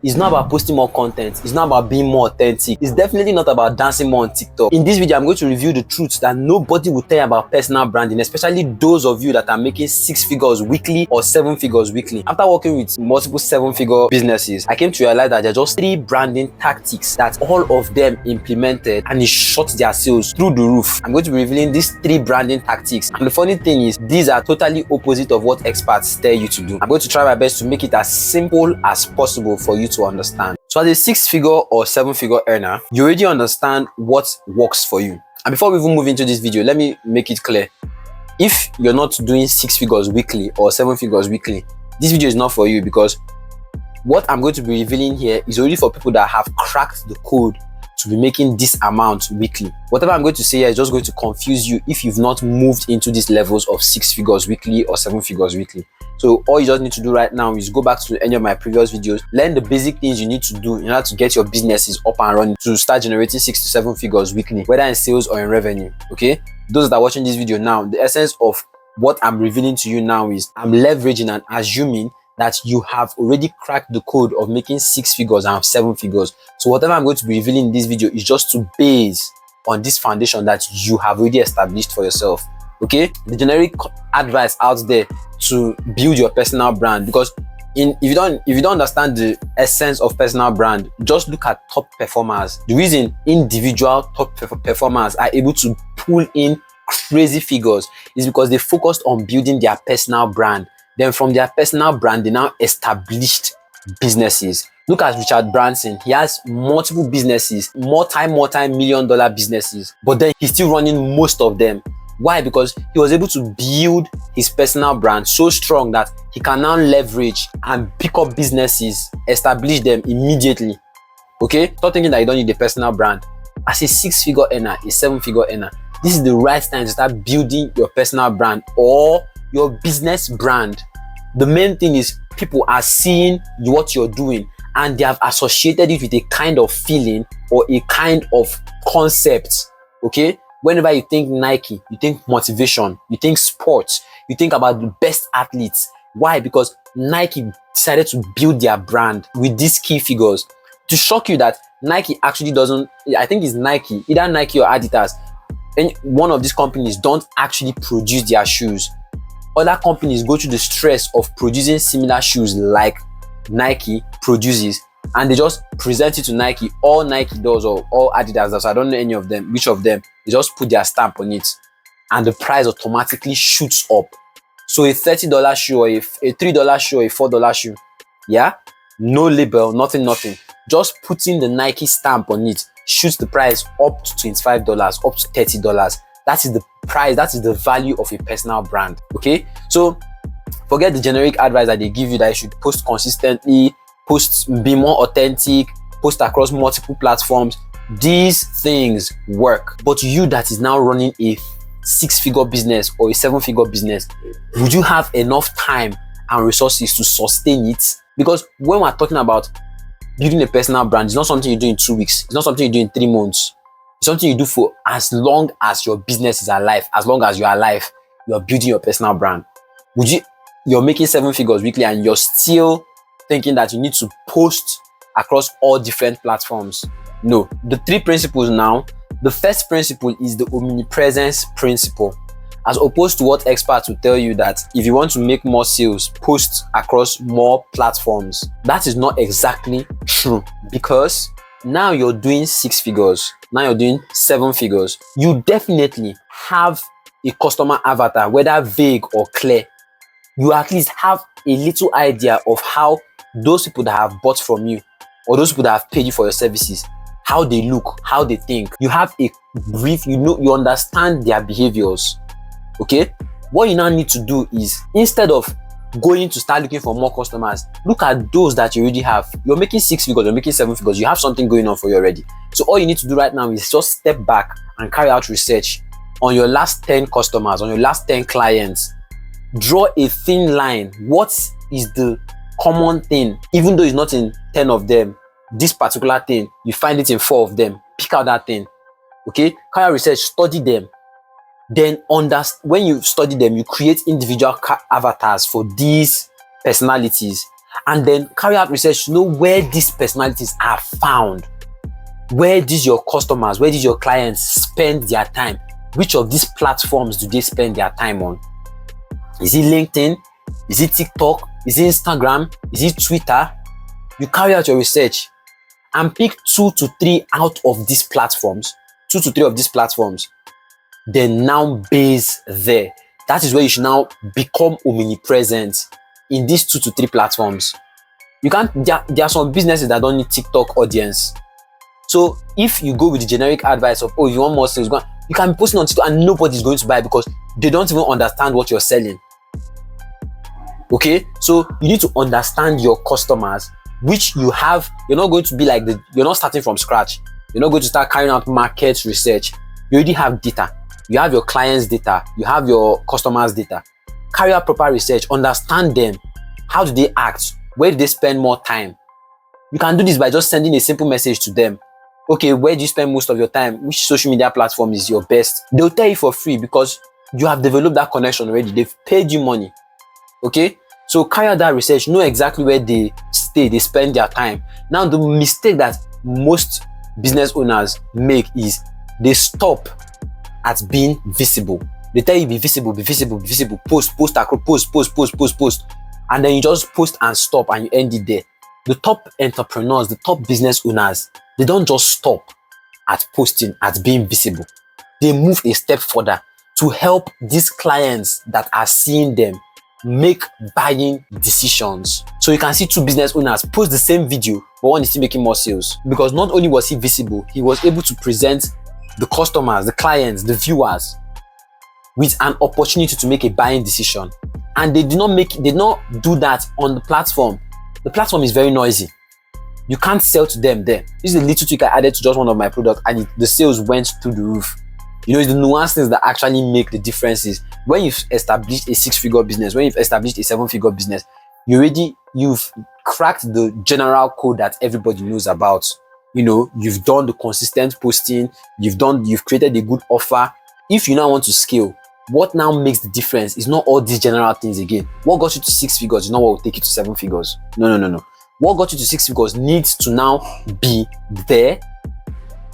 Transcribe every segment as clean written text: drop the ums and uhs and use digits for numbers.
It's not about posting more content. It's not about being more authentic. It's definitely not about dancing more on TikTok. In this video, I'm going to review the truths that nobody will tell you about personal branding, especially those of you that are making 6 figures weekly or 7 figures weekly. After working with multiple 7-figure businesses, I came to realize that there are just 3 branding tactics that all of them implemented and it shot their sales through the roof. I'm going to be revealing these 3 branding tactics. And the funny thing is, these are totally opposite of what experts tell you to do. I'm going to try my best to make it as simple as possible for you to understand. So as a 6-figure or 7-figure earner, you already understand what works for you. And before we even move into this video, let me make it clear. If you're not doing 6 figures weekly or 7 figures weekly, this video is not for you, because what I'm going to be revealing here is only for people that have cracked the code to be making this amount weekly. Whatever I'm going to say here is just going to confuse you if you've not moved into these levels of 6 figures weekly or 7 figures weekly. So all you just need to do right now is go back to any of my previous videos, learn the basic things you need to do in order to get your businesses up and running to start generating 6 to 7 figures weekly, whether in sales or in revenue. Okay, those that are watching this video now, the essence of what I'm revealing to you now is I'm leveraging and assuming that you have already cracked the code of making 6 figures and 7 figures. So whatever I'm going to be revealing in this video is just to base on this foundation that you have already established for yourself. Okay, the generic advice out there to build your personal brand, because if you don't understand the essence of personal brand, just look at top performers. The reason individual top performers are able to pull in crazy figures is because they focused on building their personal brand. Then from their personal brand, they now established businesses. Look at Richard Branson. He has multiple businesses, multi-million-dollar businesses, but then he's still running most of them. Why? Because he was able to build his personal brand so strong that he can now leverage and pick up businesses, establish them immediately. Okay? Stop thinking that you don't need a personal brand. As a 6-figure earner, a 7-figure earner, this is the right time to start building your personal brand or your business brand. The main thing is people are seeing what you're doing and they have associated it with a kind of feeling or a kind of concept. Okay? Whenever you think Nike, you think motivation, you think sports, you think about the best athletes. Why? Because Nike decided to build their brand with these key figures. To shock you that Nike actually doesn't, I think it's Nike, either Nike or Adidas, and one of these companies don't actually produce their shoes. Other companies go through the stress of producing similar shoes like Nike produces, and they just present it to Nike. All Nike does, or all Adidas does, I don't know any of them, which of them, they just put their stamp on it and the price automatically shoots up. So a $30 shoe or a $3 shoe or a $4 shoe, yeah, no label, nothing, just putting the Nike stamp on it shoots the price up to $25, up to $30. That is the price, that is the value of a personal brand. Okay, so forget the generic advice that they give you that you should post consistently, be more authentic, post across multiple platforms. These things work, but you that is now running a 6-figure business or a 7-figure business, would you have enough time and resources to sustain it? Because when we're talking about building a personal brand, it's not something you do in 2 weeks, it's not something you do in 3 months. It's something you do for as long as your business is alive. As long as you're alive, you're building your personal brand. You're making 7 figures weekly and you're still thinking that you need to post across all different platforms? No. The 3 principles now. The first principle is the omnipresence principle. As opposed to what experts will tell you that if you want to make more sales, post across more platforms. That is not exactly true, because now you're doing 6 figures, now you're doing 7 figures. You definitely have a customer avatar, whether vague or clear. You at least have a little idea of how those people that have bought from you or those people that have paid you for your services, how they look, how they think. You have a brief, you understand their behaviors. Okay? What you now need to do is, instead of going to start looking for more customers, look at those that you already have. You're making 6 figures, you're making 7 figures, you have something going on for you already. So all you need to do right now is just step back and carry out research on your last 10 customers, on your last 10 clients. Draw a thin line. What is the common thing? Even though it's not in 10 of them, this particular thing, you find it in 4 of them. Pick out that thing. Okay? Carry out research, study them. Then when you study them, you create individual avatars for these personalities. And then carry out research to know where these personalities are found, where these your customers, where these your clients spend their time. Which of these platforms do they spend their time on? Is it LinkedIn? Is it TikTok? Is it Instagram? Is it Twitter? You carry out your research and pick 2 to 3 out of these platforms. 2 to 3 of these platforms. Then now base there. That is where you should now become omnipresent in these 2 to 3 platforms. You can't, there are some businesses that don't need TikTok audience. So if you go with the generic advice of, oh, you want more sales, you can be posting on TikTok and nobody's going to buy because they don't even understand what you're selling. Okay, so you need to understand your customers, which you have. You're not going to be like you're not starting from scratch. You're not going to start carrying out market research. You already have data. You have your clients' data. You have your customers' data. Carry out proper research. Understand them. How do they act? Where do they spend more time? You can do this by just sending a simple message to them. Okay, where do you spend most of your time? Which social media platform is your best? They'll tell you for free because you have developed that connection already. They've paid you money. Okay, so carry out that research. Know exactly where they stay, they spend their time. Now, the mistake that most business owners make is they stop at being visible. They tell you be visible, be visible, be visible, post, and then you just post and stop and you end it there. The top entrepreneurs, the top business owners, they don't just stop at posting, at being visible. They move a step further to help these clients that are seeing them make buying decisions. So you can see 2 business owners post the same video, but one is still making more sales. Because not only was he visible, he was able to present the customers, the clients, the viewers with an opportunity to make a buying decision. And they did not do that on the platform. The platform is very noisy. You can't sell to them there. This is a little trick I added to just one of my products and the sales went through the roof. You know, it's the nuances that actually make the differences. When you've established a 6-figure business, when you've established a 7-figure business, you've cracked the general code that everybody knows about. You know, you've done the consistent posting, you've created a good offer. If you now want to scale, what now makes the difference is not all these general things again. What got you to 6 figures is not what will take you to 7 figures. No. What got you to 6 figures needs to now be there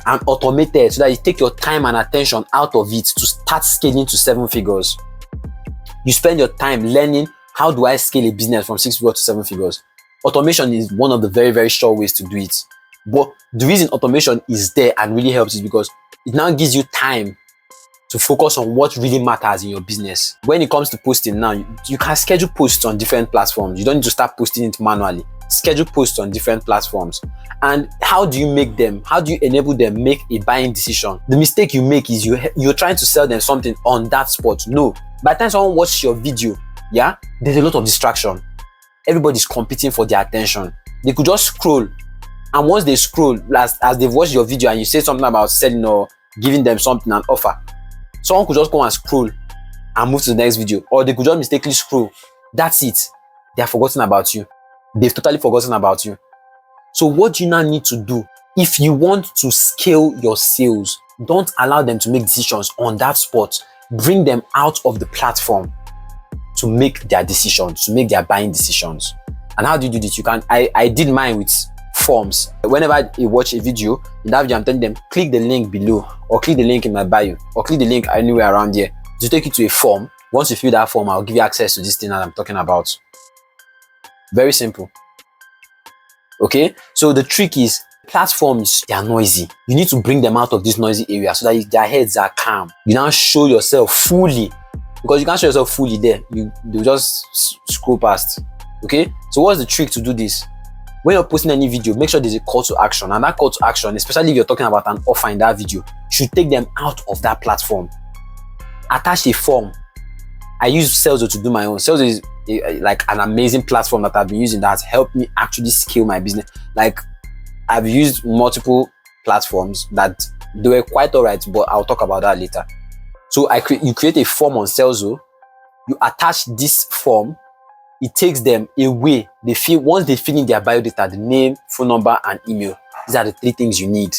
and automated so that you take your time and attention out of it to start scaling to 7 figures. You spend your time learning, how do I scale a business from 6 figures to 7 figures? Automation is one of the very, very sure ways to do it. But the reason automation is there and really helps is because it now gives you time to focus on what really matters in your business. When it comes to posting now, you can schedule posts on different platforms. You don't need to start posting it manually. Schedule posts on different platforms. And how do you make them? How do you enable them make a buying decision? The mistake you make is you're trying to sell them something on that spot. No. By the time someone watches your video, there's a lot of distraction. Everybody's competing for their attention. They could just scroll. And once they scroll, as they've watched your video and you say something about selling or giving them something, an offer, someone could just go and scroll and move to the next video. Or they could just mistakenly scroll. That's it. They have forgotten about you. They've totally forgotten about you. So what do you now need to do? If you want to scale your sales, don't allow them to make decisions on that spot. Bring them out of the platform to make their decisions, to make their buying decisions. And how do you do this? I did mine with forms. Whenever you watch a video, in that video I'm telling them, click the link below, or click the link in my bio, or click the link anywhere around here to take you to a form. Once you fill that form, I'll give you access to this thing that I'm talking about. Very simple. Okay, so the trick is platforms, they are noisy. You need to bring them out of this noisy area so that their heads are calm. You now show yourself fully, because you can't show yourself fully there. They'll just scroll past. Okay, so what's the trick to do this? When you're posting any video, make sure there's a call to action, and that call to action, especially if you're talking about an offer in that video, should take them out of that platform. Attach a form. I use Selzo to do my own. Selzo is like an amazing platform that I've been using that has helped me actually scale my business. Like, I've used multiple platforms that they were quite alright, but I'll talk about that later. So you create a form on Selzo, you attach this form, it takes them away. Once they fill in their biodata, the name, phone number, and email. These are the 3 things you need.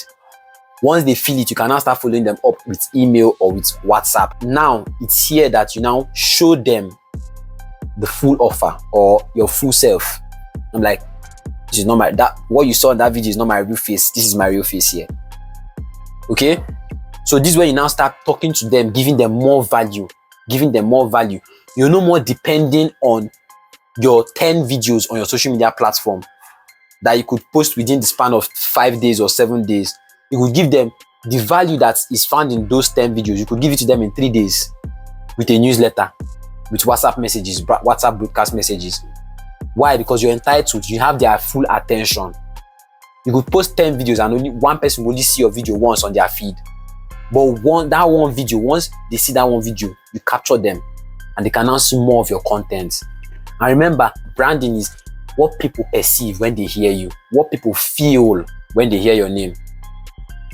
Once they fill it, you can now start following them up with email or with WhatsApp. Now, it's here that you now show them the full offer or your full self. I'm like, this is not my, that what you saw in that video is not my real face. This is my real face here. Okay? So this is where you now start talking to them, giving them more value. You're no more depending on your 10 videos on your social media platform that you could post within the span of 5 days or 7 days. You could give them the value that is found in those 10 videos. You could give it to them in 3 days with a newsletter, with WhatsApp messages, WhatsApp broadcast messages. Why? Because you're entitled, you have their full attention. You could post 10 videos and only one person will only see your video once on their feed. But that one video, once they see that one video, you capture them and they can now see more of your content. And remember, branding is what people perceive when they hear you, what people feel when they hear your name.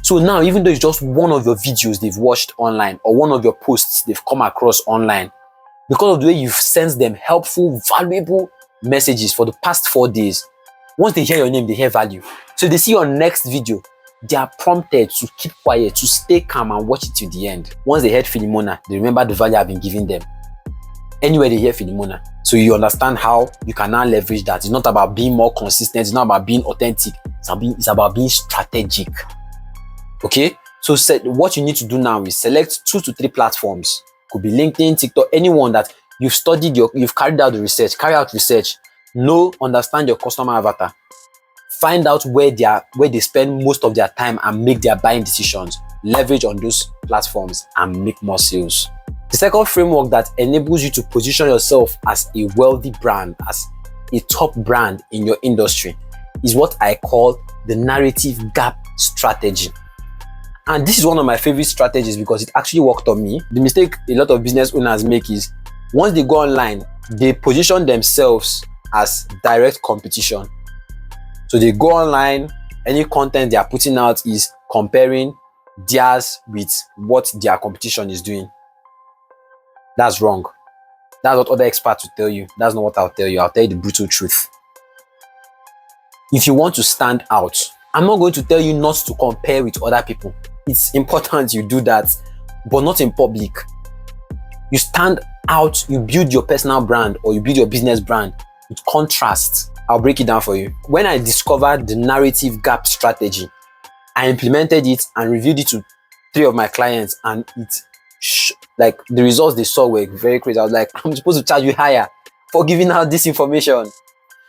So now, even though it's just one of your videos they've watched online or one of your posts they've come across online, because of the way you've sent them helpful, valuable messages for the past 4 days, once they hear your name, they hear value. So they see your next video, they are prompted to keep quiet, to stay calm and watch it till the end. Once they heard Philimona, they remember the value I've been giving them. Anywhere they hear Philimona. So you understand how you can now leverage that. It's not about being more consistent. It's not about being authentic. It's about being strategic. Okay? So what you need to do now is select 2 to 3 platforms. Could be LinkedIn, TikTok, anyone that you've studied, you've carried out the research. Carry out research. Understand your customer avatar. Find out where they spend most of their time and make their buying decisions. Leverage on those platforms and make more sales. The second framework that enables you to position yourself as a wealthy brand, as a top brand in your industry, is what I call the narrative gap strategy. And this is one of my favorite strategies because it actually worked on me. The mistake a lot of business owners make is once they go online, they position themselves as direct competition. So they go online, any content they are putting out is comparing theirs with what their competition is doing. That's wrong. That's what other experts will tell you. That's not what I'll tell you. I'll tell you the brutal truth. If you want to stand out, I'm not going to tell you not to compare with other people. It's important you do that, but not in public. You stand out, you build your personal brand or you build your business brand with contrast. I'll break it down for you. When I discovered the narrative gap strategy, I implemented it and reviewed it to 3 of my clients, and like the results they saw were very crazy. I was like, I'm supposed to charge you higher for giving out this information.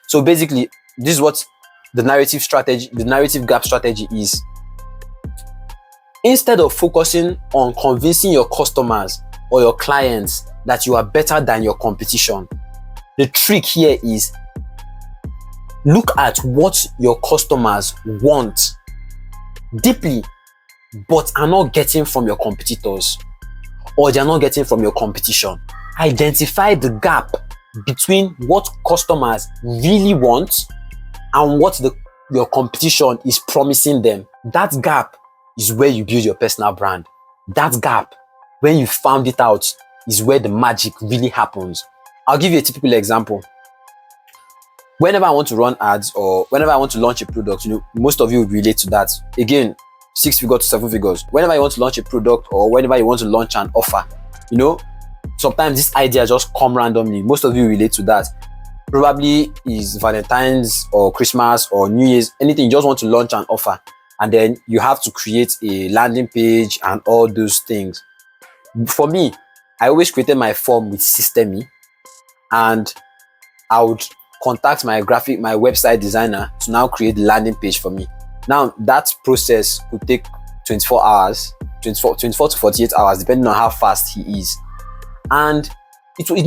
So basically, this is what the narrative gap strategy is. Instead of focusing on convincing your customers or your clients that you are better than your competition, the trick here is look at what your customers want deeply but are not getting from your competitors, or they are not getting from your competition. Identify the gap between what customers really want and what your competition is promising them. That gap is where you build your personal brand. That gap, when you found it out, is where the magic really happens. I'll give you a typical example. Whenever I want to run ads or whenever I want to launch a product, most of you will relate to that. Again, 6 figures to 7 figures. Whenever you want to launch a product or whenever you want to launch an offer, sometimes this idea just come randomly. Most of you relate to that. Probably is Valentine's or Christmas or New Year's, anything. You just want to launch an offer, and then you have to create a landing page and all those things. For me, I always created my form with Systemi, and I would contact my website designer to now create the landing page for me. Now that process could take 24 to 48 hours, depending on how fast he is. And it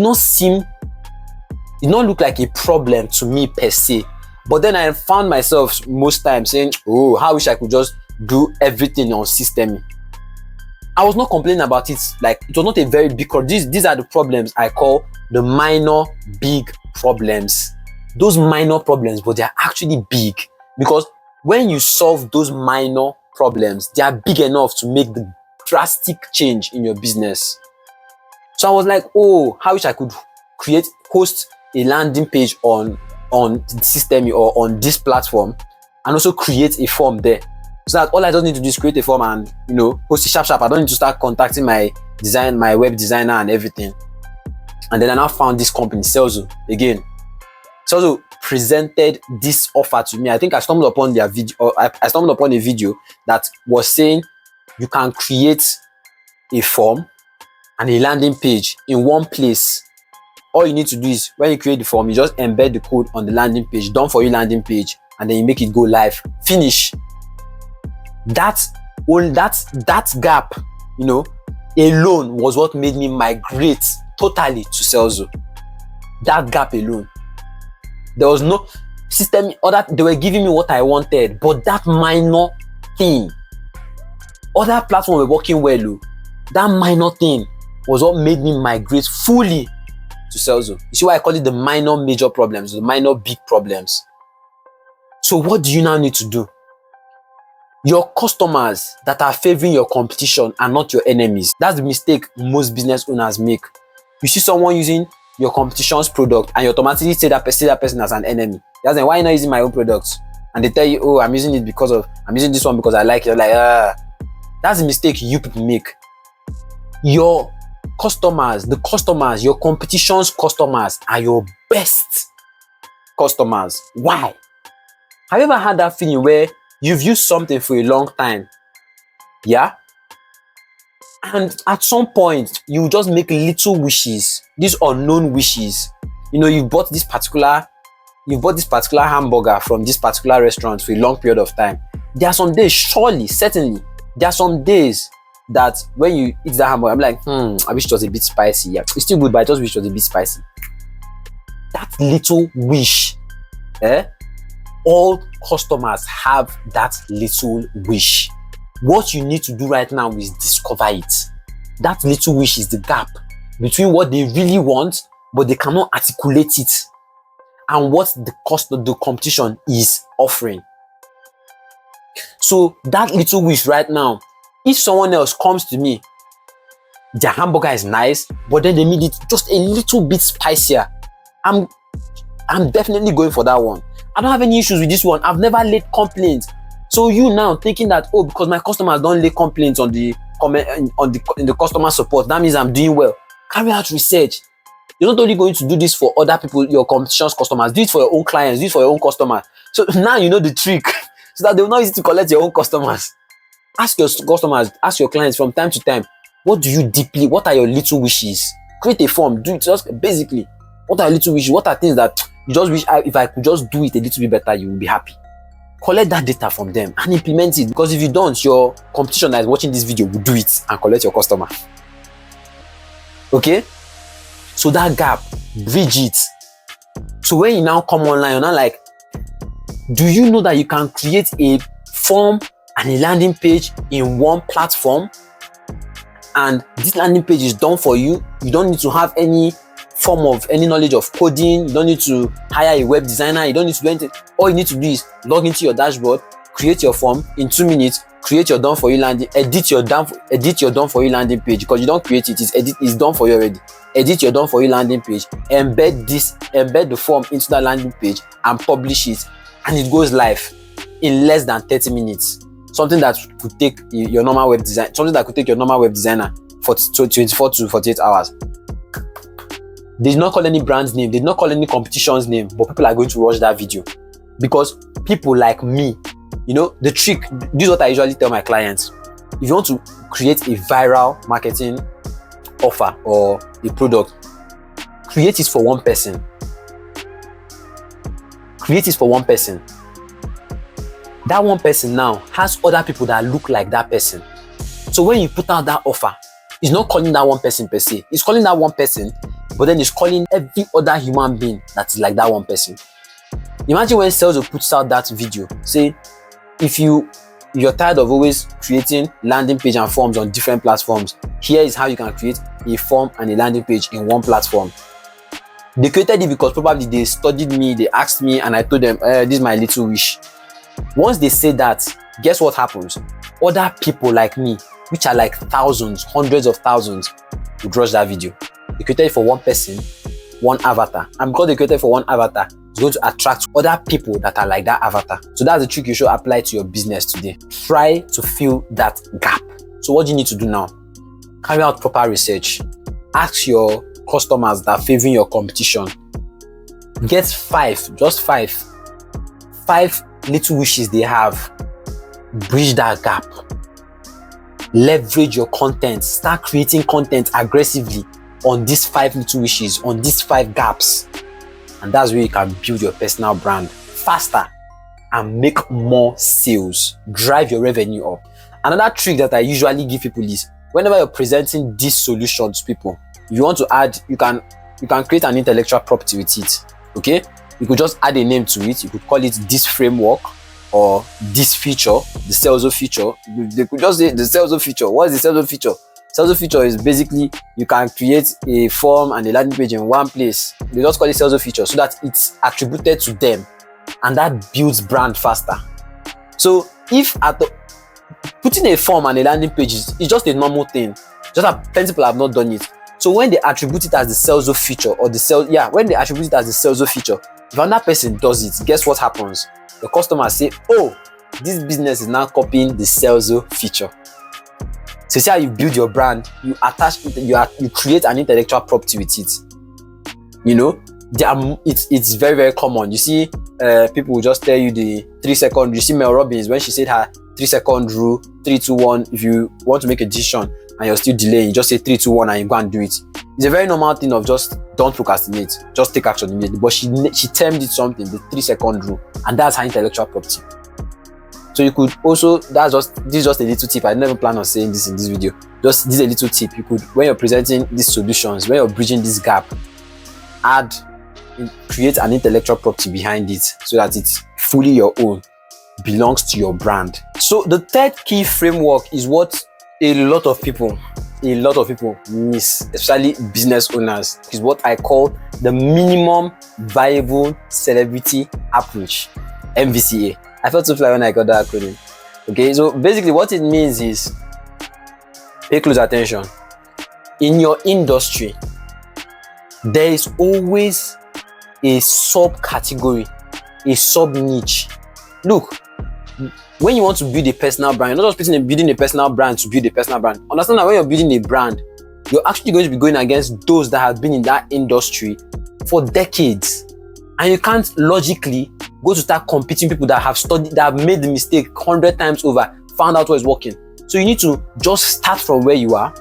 not look like a problem to me per se. But then I found myself most times saying, oh, how I wish I could just do everything on Systemi. I was not complaining about it. Like, it was not a very big problem. These are the problems I call the minor big problems. Those minor problems, but they're actually big, because when you solve those minor problems, they are big enough to make the drastic change in your business. So I was like, oh, how I wish I could host a landing page on Systemi or on this platform, and also create a form there. So that all I just need to do is create a form and post it sharp. I don't need to start contacting my web designer and everything. And then I now found this company, Selzo. Again, Selzo presented this offer to me. I think I stumbled upon their video, or I stumbled upon a video that was saying you can create a form and a landing page in one place. All you need to do is when you create the form, you just embed the code on the landing page, done for you landing page, and then you make it go live. Finish. That gap, you know, alone was what made me migrate totally to Selzo. That gap alone. There was no system, they were giving me what I wanted, but that minor thing, other platforms were working well. That minor thing was what made me migrate fully to Selzo. You see why I call it the minor major problems, the minor big problems. So what do you now need to do? Your customers that are favoring your competition are not your enemies. That's the mistake most business owners make. You see someone using your competition's product and you automatically say that person as an enemy. That's like, why are you not using my own products? And they tell you, oh, I'm using this one because I like it. You're like, that's the mistake you people make. Your customers, your competition's customers are your best customers. Why? Have you ever had that feeling where you've used something for a long time? Yeah? And at some point, you just make little wishes, these unknown wishes. You know, you bought this particular hamburger from this particular restaurant for a long period of time. There are some days, certainly, there are some days that when you eat that hamburger, I'm like, I wish it was a bit spicy. Yeah, it's still good, but I just wish it was a bit spicy. That little wish, all customers have that little wish. What you need to do right now is discover it. That little wish is the gap between what they really want, but they cannot articulate it, and what the cost of the competition is offering. So that little wish right now, if someone else comes to me, their hamburger is nice, but then they made it just a little bit spicier, I'm definitely going for that one. I don't have any issues with this one. I've never laid complaints. So you now thinking that, oh, because my customers don't lay complaints on the comment in the customer support, that means I'm doing well. Carry out research. You're not only going to do this for other people, your competition's customers. Do it for your own clients. Do it for your own customers. So now you know the trick, so that they will not use it to collect your own customers. Ask your customers, ask your clients from time to time, what are your little wishes? Create a form. Do it just basically. What are your little wishes? What are things that you just wish if I could just do it a little bit better, you will be happy? Collect that data from them and implement it, because if you don't, your competition that is watching this video will do it and collect your customer. Okay? So that gap, bridge it. So when you now come online, you're not like, do you know that you can create a form and a landing page in one platform, and this landing page is done for you? You don't need to have any knowledge of coding. You don't need to hire a web designer. You don't need to do anything. All you need to do is log into your dashboard, create your form in 2 minutes, create your done for you landing, edit your done for you landing page, because you don't create it, it's done for you already. Edit your done for you landing page, embed the form into that landing page and publish it, and it goes live in less than 30 minutes. Something that could take your normal web designer for 24 to 48 hours. They did not call any brand's name, they did not call any competition's name, but people are going to watch that video because people like me, you know, the trick, this is what I usually tell my clients. If you want to create a viral marketing offer or a product, create it for one person. Create it for one person. That one person now has other people that look like that person. So when you put out that offer, it's not calling that one person per se. It's calling that one person, but then it's calling every other human being that is like that one person. Imagine when Selzo puts out that video, say, if you're tired of always creating landing page and forms on different platforms, here is how you can create a form and a landing page in one platform. They created it because probably they studied me, they asked me, and I told them, this is my little wish. Once they say that, guess what happens? Other people like me, which are like thousands, hundreds of thousands, would watch that video. They created it for one person, one avatar. And because they created for one avatar, it's going to attract other people that are like that avatar. So that's the trick you should apply to your business today. Try to fill that gap. So what do you need to do now? Carry out proper research. Ask your customers that are favoring your competition, Get just five little wishes they have. Bridge that gap. Leverage your content. Start creating content aggressively on these 5 little wishes, on these 5 gaps. And that's where you can build your personal brand faster and make more sales. Drive your revenue up. Another trick that I usually give people is whenever you're presenting this solution to people, you want to add, you can create an intellectual property with it. Okay? You could just add a name to it. You could call it this framework or this feature, the Selzo feature. They could just say the Selzo feature. What is the Selzo feature? Selzo feature is basically you can create a form and a landing page in one place. They just call it Selzo feature so that it's attributed to them, and that builds brand faster. So if putting a form and a landing page is just a normal thing, just that plenty people have not done it. So when they attribute it as the Selzo feature or when they attribute it as the Selzo feature, if another person does it, guess what happens? The customers say, oh, this business is now copying the Selzo feature. So see how you build your brand, you create an intellectual property with it. You know, it's very, very common. You see, people will just tell you the 3-second. You see Mel Robbins when she said her 3-second rule, 3, 2, 1. If you want to make a decision and you're still delaying, you just say 3, 2, 1 and you go and do it. It's a very normal thing of just don't procrastinate, just take action immediately. But she termed it something, the 3-second rule, and that's her intellectual property. So you could also, this is just a little tip. I never plan on saying this in this video. This is a little tip. You could, when you're presenting these solutions, when you're bridging this gap, create an intellectual property behind it so that it's fully your own, belongs to your brand. So the third key framework is what a lot of people miss, especially business owners, is what I call the minimum viable celebrity approach, MVCA. I felt so fly when I got that acronym. Okay, so basically what it means is, pay close attention. In your industry, there is always a subcategory, a sub-niche. Look, when you want to build a personal brand, you're not just building a personal brand to build a personal brand. Understand that when you're building a brand, you're actually going to be going against those that have been in that industry for decades. And you can't logically go to start competing with people that have studied, that have made the mistake 100 times over, found out what is working. So you need to just start from where you are.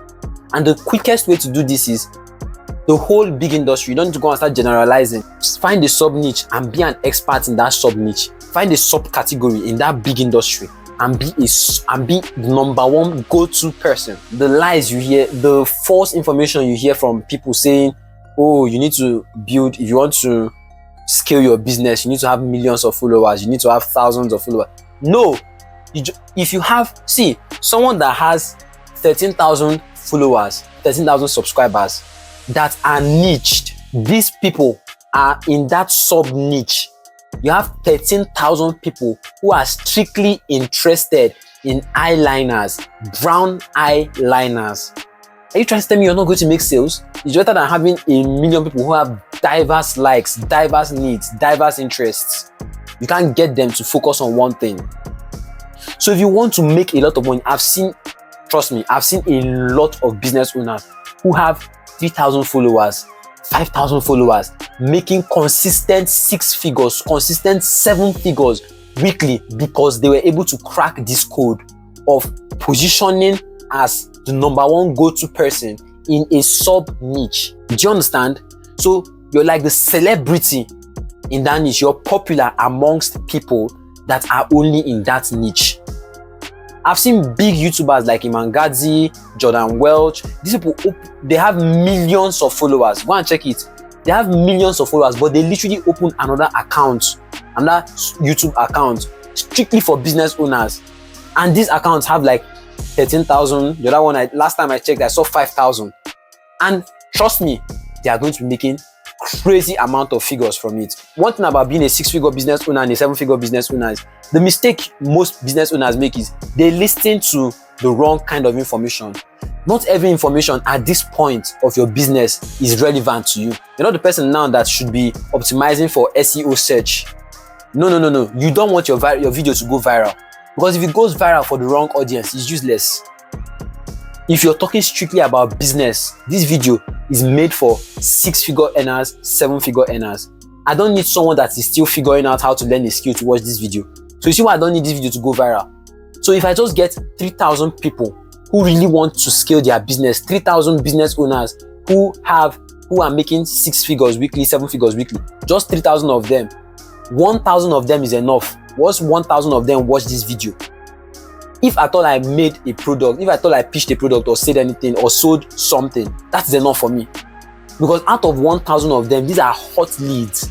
And the quickest way to do this is the whole big industry. You don't need to go and start generalizing. Just find a sub niche and be an expert in that sub niche. Find a subcategory in that big industry and be the number one go-to person. The lies you hear, the false information you hear from people saying, oh, you need to build, if you want to scale your business, you need to have millions of followers, you need to have thousands of followers. No, if you have, someone that has 13,000 followers, 13,000 subscribers that are niched, these people are in that sub niche. You have 13,000 people who are strictly interested in eyeliners, brown eyeliners. Are you trying to tell me you're not going to make sales? It's better than having a million people who have diverse likes, diverse needs, diverse interests. You can't get them to focus on one thing. So if you want to make a lot of money, trust me, I've seen a lot of business owners who have 3,000 followers, 5,000 followers, making consistent 6 figures, consistent 7 figures weekly because they were able to crack this code of positioning as the number one go-to person in a sub niche. Do you understand? So you're like the celebrity in that niche. You're popular amongst people that are only in that niche. I've seen big YouTubers like Iman Gadzhi, Jordan Welch. These people, they have millions of followers. Go and check it. They have millions of followers, but they literally open another account, another YouTube account, strictly for business owners. And these accounts have like 13,000. The other one, last time I checked, I saw 5,000. And trust me, they are going to be making crazy amount of figures from it. One thing about being a 6-figure business owner and a 7-figure business owner is the mistake most business owners make is they listen to the wrong kind of information. Not every information at this point of your business is relevant to you. You're not the person now that should be optimizing for SEO search. No. You don't want your video to go viral, because if it goes viral for the wrong audience, it's useless. If you're talking strictly about business, this video is made for 6-figure earners, 7-figure earners. I don't need someone that is still figuring out how to learn a skill to watch this video. So you see why I don't need this video to go viral. So if I just get 3,000 people who really want to scale their business, 3,000 business owners who are making 6 figures weekly, 7 figures weekly, just 3,000 of them, 1,000 of them is enough. Once 1,000 of them watch this video, if at all I made a product, if at all I pitched a product or said anything or sold something, that's enough for me. Because out of 1,000 of them, these are hot leads.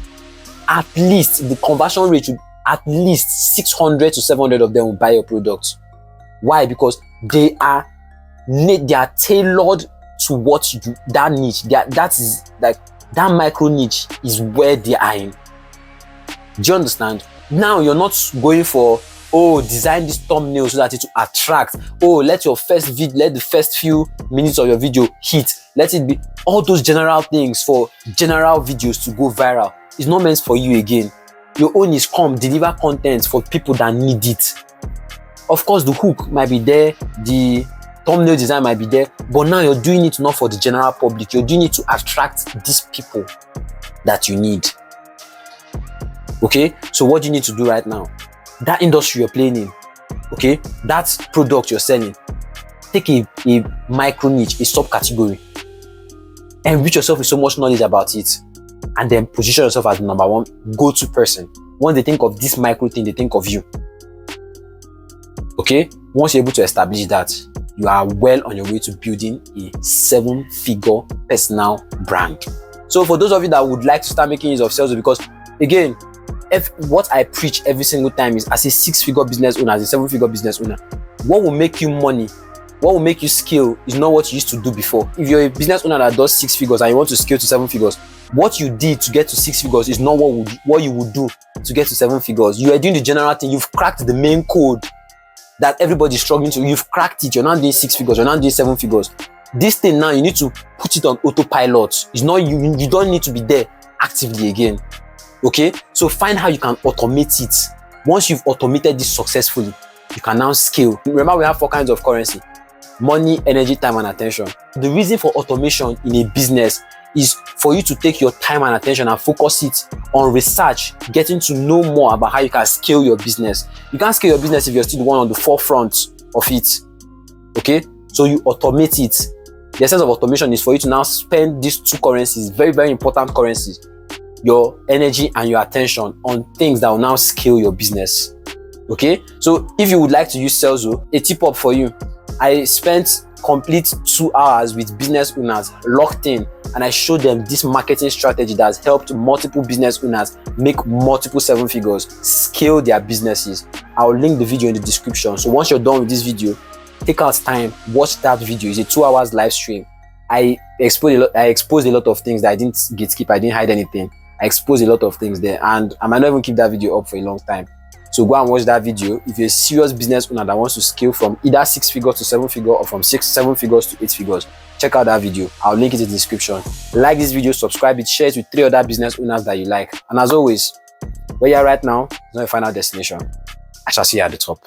At least the conversion rate should at least 600 to 700 of them will buy your product. Why? Because they are tailored to what you do, that niche. That is like that micro niche is where they are in. Do you understand? Now you're not going for, oh, design this thumbnail so that it will attract. Oh, let the first few minutes of your video hit. Let it be all those general things for general videos to go viral. It's not meant for you again. Your own is deliver content for people that need it. Of course, the hook might be there, the thumbnail design might be there, but now you're doing it not for the general public. You're doing it to attract these people that you need. Okay, so what do you need to do right now? That industry you're playing in, okay, that product you're selling, take a micro niche, a subcategory, enrich yourself with so much knowledge about it, and then position yourself as the number one go-to person. Once they think of this micro thing, they think of you. Okay, once you're able to establish that, you are well on your way to building a 7-figure personal brand. So for those of you that would like to start making use of Selzo, because again, what I preach every single time is, as a 6-figure business owner, as a 7-figure business owner, what will make you money, what will make you scale is not what you used to do before. If you're a business owner that does 6 figures and you want to scale to 7 figures, what you did to get to 6 figures is not what you would do to get to 7 figures. You are doing the general thing. You've cracked the main code that everybody's struggling to. You've cracked it. You're not doing 6 figures. You're not doing 7 figures. This thing now, you need to put it on autopilot. It's not you. You don't need to be there actively again. Okay? So find how you can automate it. Once you've automated this successfully, you can now scale. Remember, we have 4 kinds of currency: money, energy, time, and attention. The reason for automation in a business is for you to take your time and attention and focus it on research, getting to know more about how you can scale your business. You can't scale your business if you're still the one on the forefront of it. Okay? So you automate it. The essence of automation is for you to now spend these 2 currencies, very, very important currencies, your energy and your attention, on things that will now scale your business. Okay? So if you would like to use Selzo, a tip up for you. I spent complete 2 hours with business owners locked in, and I showed them this marketing strategy that has helped multiple business owners make multiple 7 figures, scale their businesses. I'll link the video in the description. So once you're done with this video, take out time, watch that video. It's a 2 hours live stream. I exposed a lot of things that I didn't gatekeep. I didn't hide anything. I exposed a lot of things there, and I might not even keep that video up for a long time. So go and watch that video. If you're a serious business owner that wants to scale from either 6 figures to 7 figures, or from 7 figures to 8 figures, check out that video. I'll link it in the description. Like this video, subscribe it, share it with 3 other business owners that you like. And as always, where you are right now is not your final destination. I shall see you at the top.